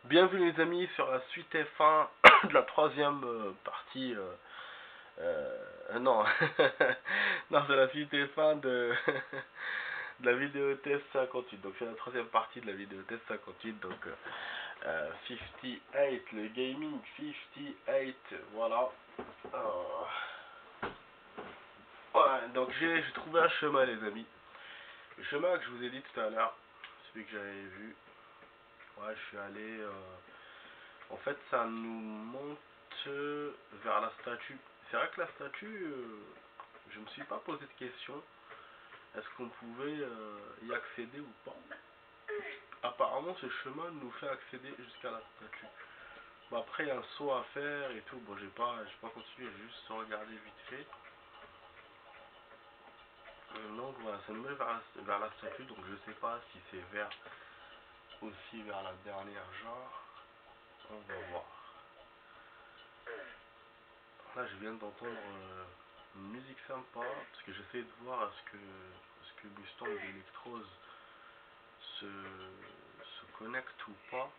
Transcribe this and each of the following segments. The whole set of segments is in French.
Bienvenue les amis sur la suite F1 de la troisième partie. Non, non, c'est la suite F1 de la vidéo test 58. Donc c'est la troisième partie de la vidéo test 58. Donc 58, le gaming 58, voilà. Ouais, donc j'ai trouvé un chemin les amis. Le chemin que je vous ai dit tout à l'heure, celui que j'avais vu. Ouais, je suis allé. En fait, ça nous monte vers la statue. C'est vrai que la statue, je me suis pas posé de question. Est-ce qu'on pouvait y accéder ou pas? Apparemment, ce chemin nous fait accéder jusqu'à la statue. Bon, après, il y a un saut à faire et tout. Bon, j'ai pas continué, j'ai juste regardé vite fait. Donc voilà, ça nous met vers la statue. Donc je sais pas si c'est aussi vers la dernière genre. On va voir. Là, je viens d'entendre une musique sympa parce que j'essaie de voir est-ce que Buston d'Electrose se connecte ou pas.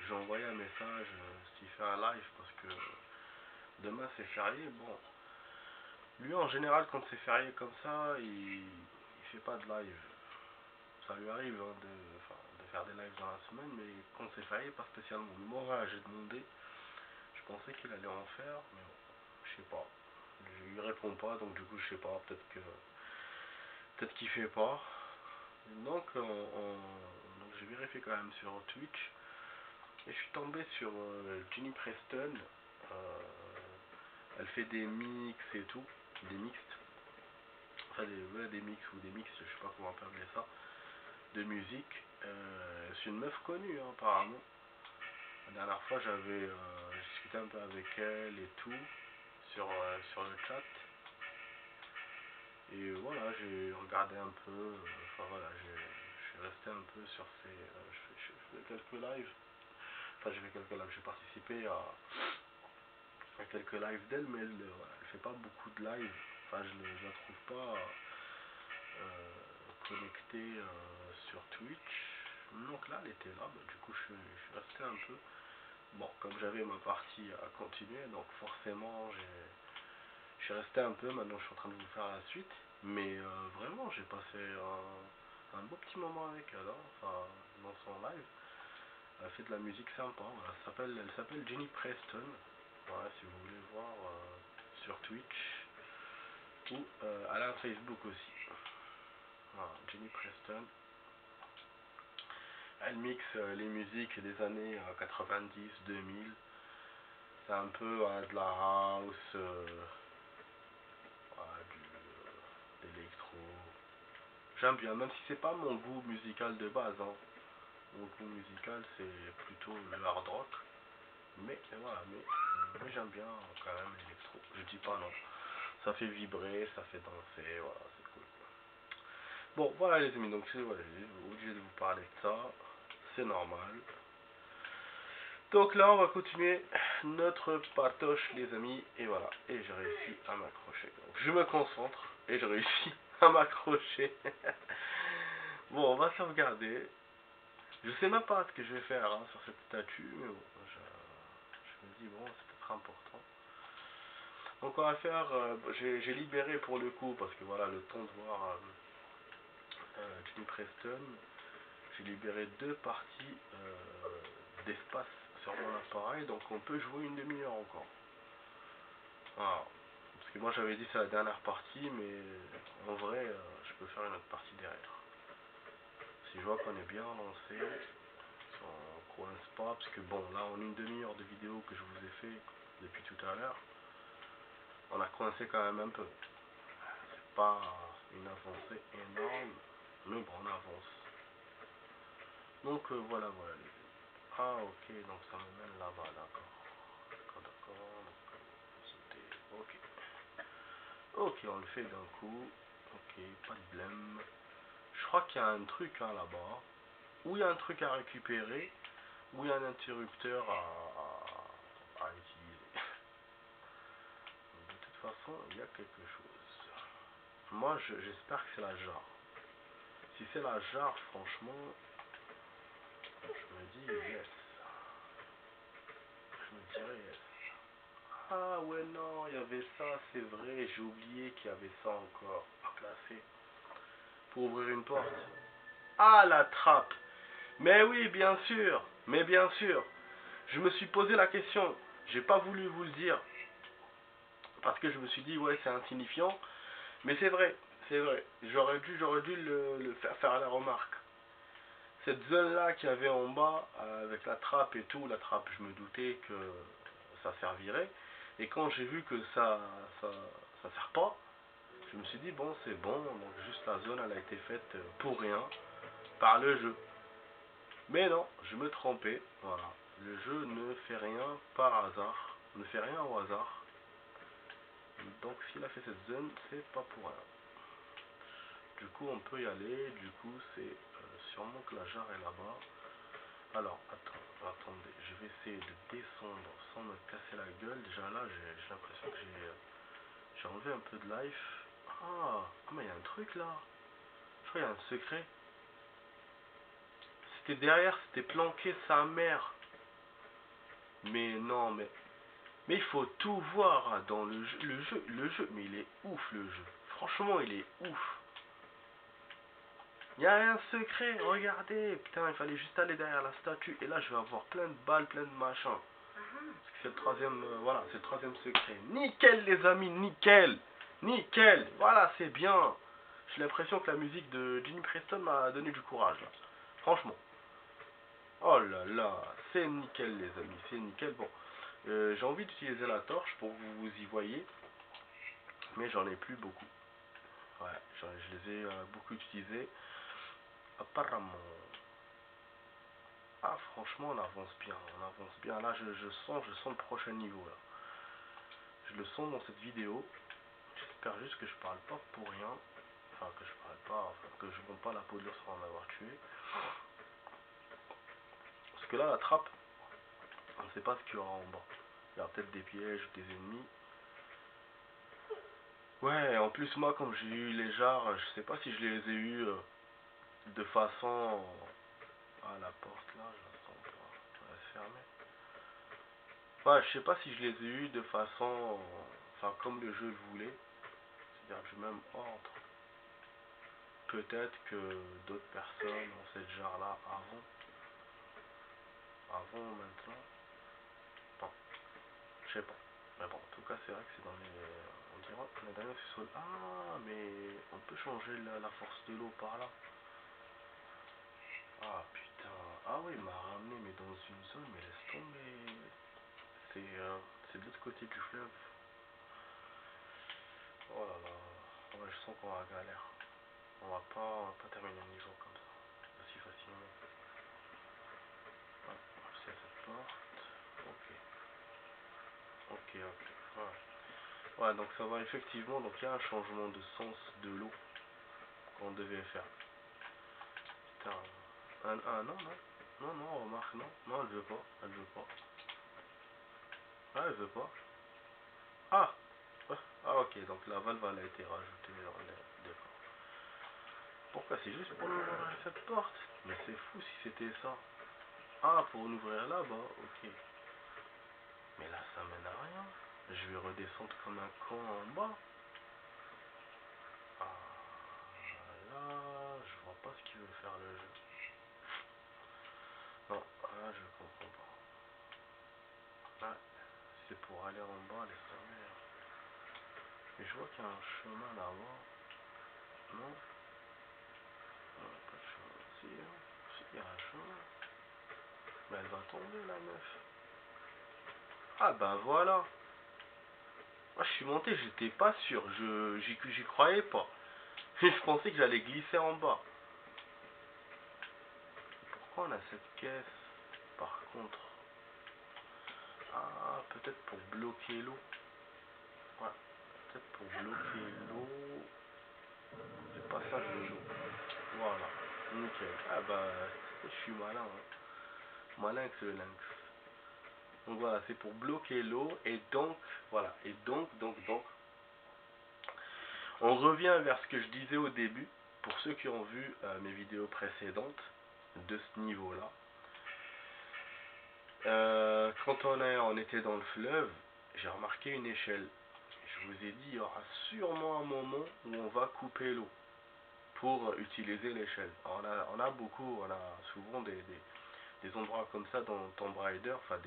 J'ai envoyé un message s'il fait un live parce que demain c'est férié. Bon, lui en général quand c'est férié comme ça, il fait pas de live. Ça lui arrive hein, de faire des lives dans la semaine, mais quand c'est férié, pas spécialement. Moi, j'ai demandé, je pensais qu'il allait en faire, mais bon, je sais pas. Je lui réponds pas, donc du coup je sais pas, peut-être qu'il fait pas. Donc, donc j'ai vérifié quand même sur Twitch et je suis tombé sur Jenny Preston. Euh, Elle fait des mix et tout, des mixtes, enfin des mix ou des mix, je sais pas comment appeler ça, de musique. C'est une meuf connue hein, apparemment. La dernière fois j'avais discuté un peu avec elle et tout sur le chat. Et voilà, j'ai regardé un peu, enfin voilà, je suis resté un peu sur ces. Je fais quelques lives, enfin j'ai fait quelques lives, j'ai participé à quelques lives d'elle, mais elle fait pas beaucoup de lives, enfin je la trouve pas connectée sur Twitch. Donc là elle était là, bah, du coup je suis resté un peu. Bon, comme j'avais ma partie à continuer, donc forcément je suis resté un peu, maintenant je suis en train de vous faire la suite. Mais vraiment, j'ai passé un beau petit moment avec elle, hein, enfin, dans son live. Elle fait de la musique sympa, voilà. Elle s'appelle Jenny Preston. Voilà, si vous voulez voir sur Twitch. Ou elle a un Facebook aussi. Voilà, Jenny Preston. Elle mixe les musiques des années 90-2000. C'est un peu de la house, d'électro. J'aime bien, même si c'est pas mon goût musical de base. Hein. Mon goût musical c'est plutôt le hard rock. Mais voilà, mais j'aime bien quand même l'électro. Je dis pas non. Ça fait vibrer, ça fait danser, voilà, c'est cool. Bon, voilà les amis, donc voilà, j'ai obligé de vous parler de ça. C'est normal. Donc là, on va continuer notre patoche, les amis. Et voilà, et j'ai réussi à m'accrocher. Donc je me concentre et je réussis à m'accrocher. Bon, on va sauvegarder. Je sais même pas ce que je vais faire hein, sur cette statue, mais bon, je me dis, bon, c'est peut-être important. Donc on va faire, j'ai libéré pour le coup, parce que voilà, le temps de voir Jenny Preston, j'ai libéré deux parties d'espace sur mon appareil, donc on peut jouer une demi-heure encore. Voilà. Parce que moi j'avais dit c'est la dernière partie, mais en vrai, je peux faire une autre partie derrière. Si je vois qu'on est bien lancé, on coince pas, parce que bon, là en une demi-heure de vidéo que je vous ai fait depuis tout à l'heure, on a coincé quand même un peu. C'est pas une avancée énorme, mais bon, on avance. Donc voilà, voilà. Ah ok, donc ça me mène là-bas, d'accord. D'accord. Ok. Ok, on le fait d'un coup. Ok, pas de blême. Je crois qu'il y a un truc hein, là-bas. Ou il y a un truc à récupérer, ou il y a un interrupteur à utiliser. De toute façon, il y a quelque chose. Moi, j'espère que c'est la jarre. Si c'est la jarre, franchement, je me dis yes. Ah ouais, non, il y avait ça, c'est vrai, j'ai oublié qu'il y avait ça encore à placer pour ouvrir une porte. Ah, la trappe. Mais oui, bien sûr, mais bien sûr. Je me suis posé la question, j'ai pas voulu vous le dire, parce que je me suis dit, ouais, c'est insignifiant, mais c'est vrai, c'est vrai. J'aurais dû le faire la remarque. Cette zone-là qu'il y avait en bas, avec la trappe et tout, la trappe, je me doutais que ça servirait. Et quand j'ai vu que ça, ça sert pas, je me suis dit, bon, c'est bon, donc juste la zone, elle a été faite pour rien, par le jeu. Mais non, je me trompais, voilà. Le jeu ne fait rien par hasard, ne fait rien au hasard. Donc s'il a fait cette zone, c'est pas pour rien. Du coup, on peut y aller, du coup, c'est sûrement que la jarre est là-bas. Alors, attendez, je vais essayer de descendre sans me casser la gueule. Déjà là, j'ai l'impression que j'ai enlevé un peu de life. Ah, mais il y a un truc là. Je crois qu'il y a un secret. C'était derrière, c'était planqué sa mère. Mais non, mais il faut tout voir hein, dans le jeu, mais il est ouf le jeu. Franchement, il est ouf. Il n'y a rien de secret, regardez. Putain, il fallait juste aller derrière la statue. Et là, je vais avoir plein de balles, plein de machins. C'est le troisième, voilà, c'est le troisième secret. Nickel les amis, nickel. Nickel, voilà, c'est bien. J'ai l'impression que la musique de Jenny Preston m'a donné du courage, là. Franchement. Oh là là, c'est nickel les amis, c'est nickel. Bon, j'ai envie d'utiliser la torche pour que vous y voyez, mais j'en ai plus beaucoup. Ouais, je les ai beaucoup utilisés. Apparemment. Ah, franchement, on avance bien, on avance bien. Là, je sens le prochain niveau, là. Je le sens dans cette vidéo. J'espère juste que je parle pas pour rien. Enfin, que je parle pas, enfin, que je monte pas la peau de l'ours sans en avoir tué. Parce que là, la trappe, on ne sait pas ce qu'il y aura en bas. Il y aura peut-être des pièges, des ennemis. Ouais, en plus, moi, comme j'ai eu les jarres, je sais pas si je les ai eu de façon... Ah, la porte là, je la sens pas. Elle va se fermer. Ouais, je sais pas si je les ai eu de façon... Enfin, comme le jeu le voulait. C'est-à-dire que je même entre. Peut-être que d'autres personnes ont cette jarre là avant ou maintenant. Bon, je sais pas. Mais bon, en tout cas, c'est vrai que c'est dans les... On dirait que la dernière c'est sur... Ah, mais on peut changer la force de l'eau par là. Ah, putain. Ah oui, il m'a ramené, mais dans une zone, mais laisse tomber. C'est de l'autre côté du fleuve. Oh là là. Ouais, je sens qu'on va galère. On va pas terminer le niveau comme ça. Aussi facilement. Ouais, c'est cette porte. Ok. Ok, ok. Ouais. Ouais, donc ça va effectivement. Donc il y a un changement de sens de l'eau qu'on devait faire. Putain. Non, non. Non, non, remarque, non. Non, elle veut pas. Elle veut pas. Ah, elle veut pas. Ah! Ah, ok, donc la valve elle a été rajoutée. D'accord. Pourquoi? C'est juste pour ouvrir cette porte? Mais c'est fou si c'était ça. Ah, pour ouvrir là-bas, ok. Mais là, ça mène à rien. Je vais redescendre comme un con en bas. Ah, là, je vois pas ce qu'il veut faire le jeu. Non, là, je comprends pas. Là, c'est pour aller en bas, laisse tomber. Mais je vois qu'il y a un chemin là-bas. Non? Pas de chemin. Si, hein. Si, il y a un chemin. Mais elle va tomber, la meuf. Ah, bah voilà. Moi, je suis monté, j'étais pas sûr. J'y croyais pas. Je pensais que j'allais glisser en bas. Pourquoi on a cette caisse? Par contre. Ah, peut-être pour bloquer l'eau. Ouais, peut-être pour bloquer l'eau. Le passage de l'eau. Voilà. Nickel. Ah bah, je suis malin. Hein. Malin que le lynx. Donc voilà, c'est pour bloquer l'eau. Et donc, voilà. Et donc, on revient vers ce que je disais au début. Pour ceux qui ont vu mes vidéos précédentes de ce niveau-là. Quand on était dans le fleuve, j'ai remarqué une échelle. Je vous ai dit, il y aura sûrement un moment où on va couper l'eau pour utiliser l'échelle. On a beaucoup, on a souvent des endroits comme ça dans Tomb Raider, enfin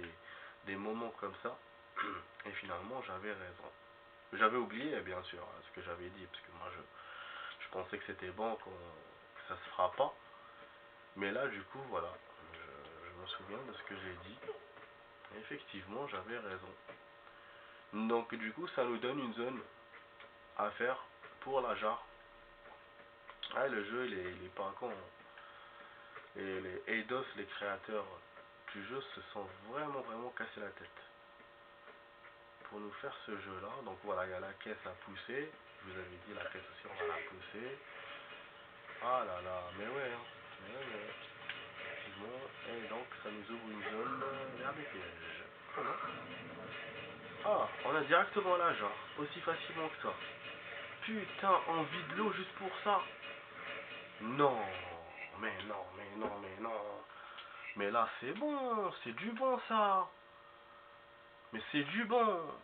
des moments comme ça. Et finalement, j'avais raison. J'avais oublié, bien sûr, ce que j'avais dit, parce que moi, je pensais que c'était bon, que ça se fera pas. Mais là, du coup, voilà, je me souviens de ce que j'ai dit. Et effectivement, j'avais raison. Donc, du coup, ça nous donne une zone à faire pour la jarre. Ah, le jeu, il est pas con. Et les Eidos, les créateurs du jeu, se sont vraiment cassé la tête pour nous faire ce jeu là. Donc voilà, il y a la caisse à pousser. Je vous avais dit, la caisse aussi, on va la pousser. Ah là là, mais ouais, hein. Mais effectivement. Et donc ça nous ouvre une zone vers des pièges. Ah non. Ah, on a directement là, genre, aussi facilement que ça. Putain, envie de l'eau juste pour ça. Non, mais non, mais non, mais non. Mais là c'est bon, c'est du bon ça. Mais c'est du bon.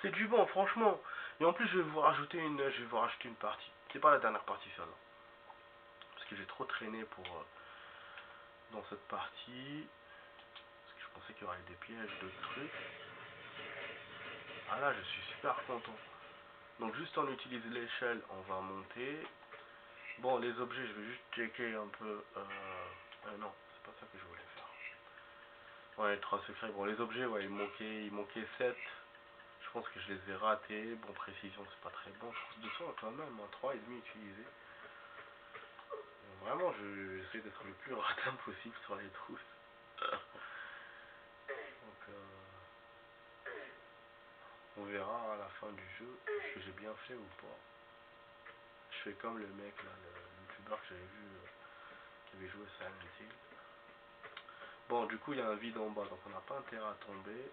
C'est du bon, franchement. Et en plus, je vais vous rajouter une partie. C'est pas la dernière partie, celle-là. Parce que j'ai trop traîné pour dans cette partie. Parce que je pensais qu'il y aurait des pièges, d'autres trucs. Ah là, je suis super content. Donc juste on utilise l'échelle, on va monter. Bon, les objets, je vais juste checker un peu. Non, c'est pas ça que je voulais faire. Ouais, 3 secrets. Bon, les objets, ouais, il manquait 7. Je pense que je les ai ratés. Bon, précision, c'est pas très bon. Trousse de soin quand même, hein, 3,5 utilisés. Vraiment, j'essaie d'être le plus ratin possible sur les trousses. Donc, on verra à la fin du jeu si j'ai bien fait ou pas. Je fais comme le mec, là, le youtubeur que j'avais vu, qui avait joué Silent Hill. Bon, du coup, il y a un vide en bas, donc on n'a pas intérêt à tomber.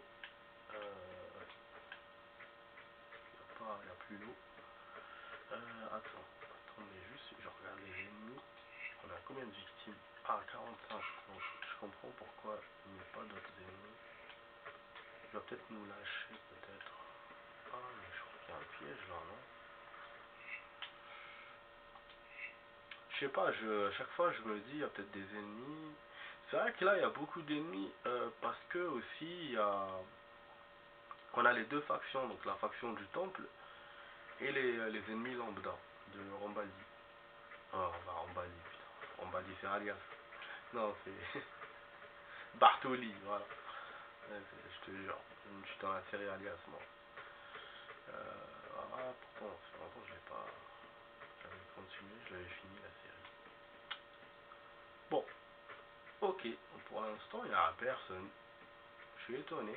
Il n'y a plus l'eau. Attendez juste, je regarde les ennemis. On a combien de victimes? Ah, 45. Donc, je comprends pourquoi il n'y a pas d'autres ennemis. Il va peut-être nous lâcher, peut-être. Ah, mais je crois qu'il y a un piège là, non? Je sais pas, à chaque fois je me dis, il y a peut-être des ennemis. C'est vrai que là, il y a beaucoup d'ennemis parce que aussi, on a les deux factions, donc la faction du temple et les ennemis lambda de Rambaldi. Oh, bah, Rambaldi, putain. Rambaldi, c'est alias. Non, c'est Bartoli, voilà. Ouais, je te jure, je suis dans la série alias, moi. Pourtant, ça fait longtemps que je l'ai pas. J'avais continué, je l'avais fini la série. Bon, ok, pour l'instant, il n'y a personne. Je suis étonné.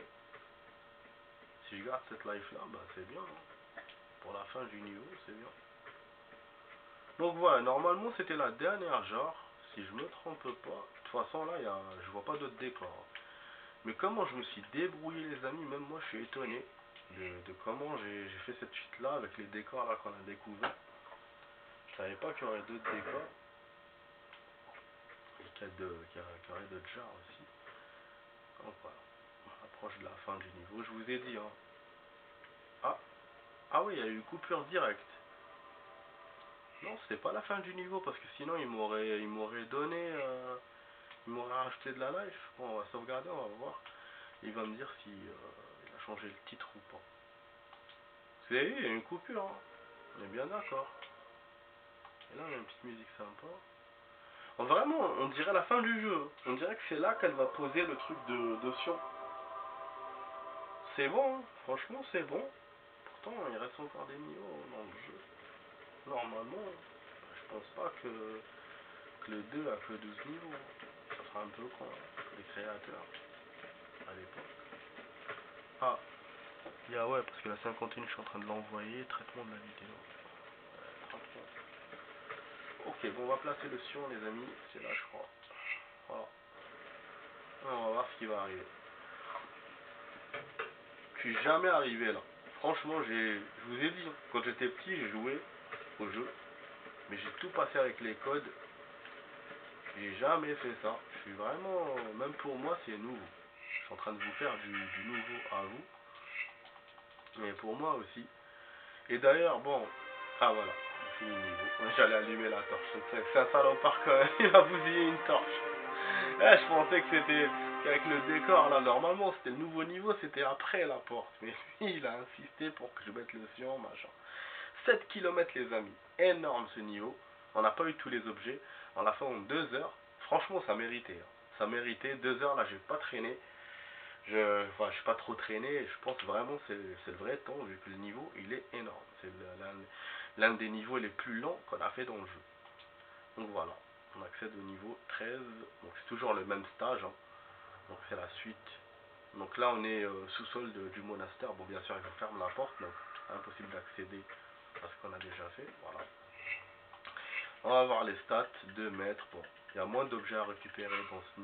Si je garde cette life là, bah c'est bien. Hein. Pour la fin du niveau, c'est bien. Donc voilà, normalement c'était la dernière genre. Si je me trompe pas. De toute façon là, je vois pas d'autres décors. Mais comment je me suis débrouillé les amis, même moi je suis étonné de comment j'ai fait cette suite là avec les décors là qu'on a découvert. Je savais pas qu'il y aurait d'autres décors. Et qu'il y aurait d'autres genres aussi. Donc voilà, on approche de la fin du niveau. Je vous ai dit, hein. Ah oui, il y a eu une coupure directe. Non, c'était pas la fin du niveau parce que sinon il m'aurait donné, il m'aurait rajouté de la life. Bon, on va sauvegarder, on va voir. Il va me dire si il a changé le titre ou pas. Vous avez vu, il y a une coupure, hein. On est bien d'accord. Et là, on a une petite musique sympa. Vraiment, on dirait la fin du jeu. On dirait que c'est là qu'elle va poser le truc d'Ocean. C'est bon, hein. Franchement, c'est bon. Pourtant, il reste encore des niveaux dans le jeu. Normalement, je pense pas que le 2 a que 12 niveaux. Ça sera un peu con, hein, les créateurs, à l'époque. Ah, ouais, parce que la 51, je suis en train de l'envoyer. Traitement de la vidéo. Traitement. Ok, bon, on va placer le sion, les amis. C'est là, je crois. Voilà. On va voir ce qui va arriver. Je suis jamais arrivé là. Franchement, je vous ai dit, quand j'étais petit, j'ai joué au jeu. Mais j'ai tout passé avec les codes. J'ai jamais fait ça. Je suis vraiment, même pour moi, c'est nouveau. Je suis en train de vous faire du nouveau à vous. Mais pour moi aussi. Et d'ailleurs, bon, ah voilà, on finit le niveau. J'allais allumer la torche. C'est un salopard quand même, il a bousillé une torche. Je pensais que c'était qu'avec le décor là, normalement c'était le nouveau niveau, c'était après la porte. Mais lui, il a insisté pour que je mette le sion, machin. 7 kilomètres les amis, énorme ce niveau. On n'a pas eu tous les objets. On l'a fait en 2 heures. Franchement, ça méritait. Hein. Ça méritait 2 heures là, j'ai pas traîné. Enfin, je suis pas trop traîné. Je pense vraiment que c'est le vrai temps vu que le niveau il est énorme. C'est l'un des niveaux les plus longs qu'on a fait dans le jeu. Donc voilà, on accède au niveau 13. Donc c'est toujours le même stage. Hein. Donc c'est la suite. Donc là on est sous-sol du monastère. Bon bien sûr il ferme la porte, donc impossible d'accéder parce qu'on a déjà fait. Voilà. On va voir les stats, 2 mètres. Bon, il y a moins d'objets à récupérer dans ce niveau.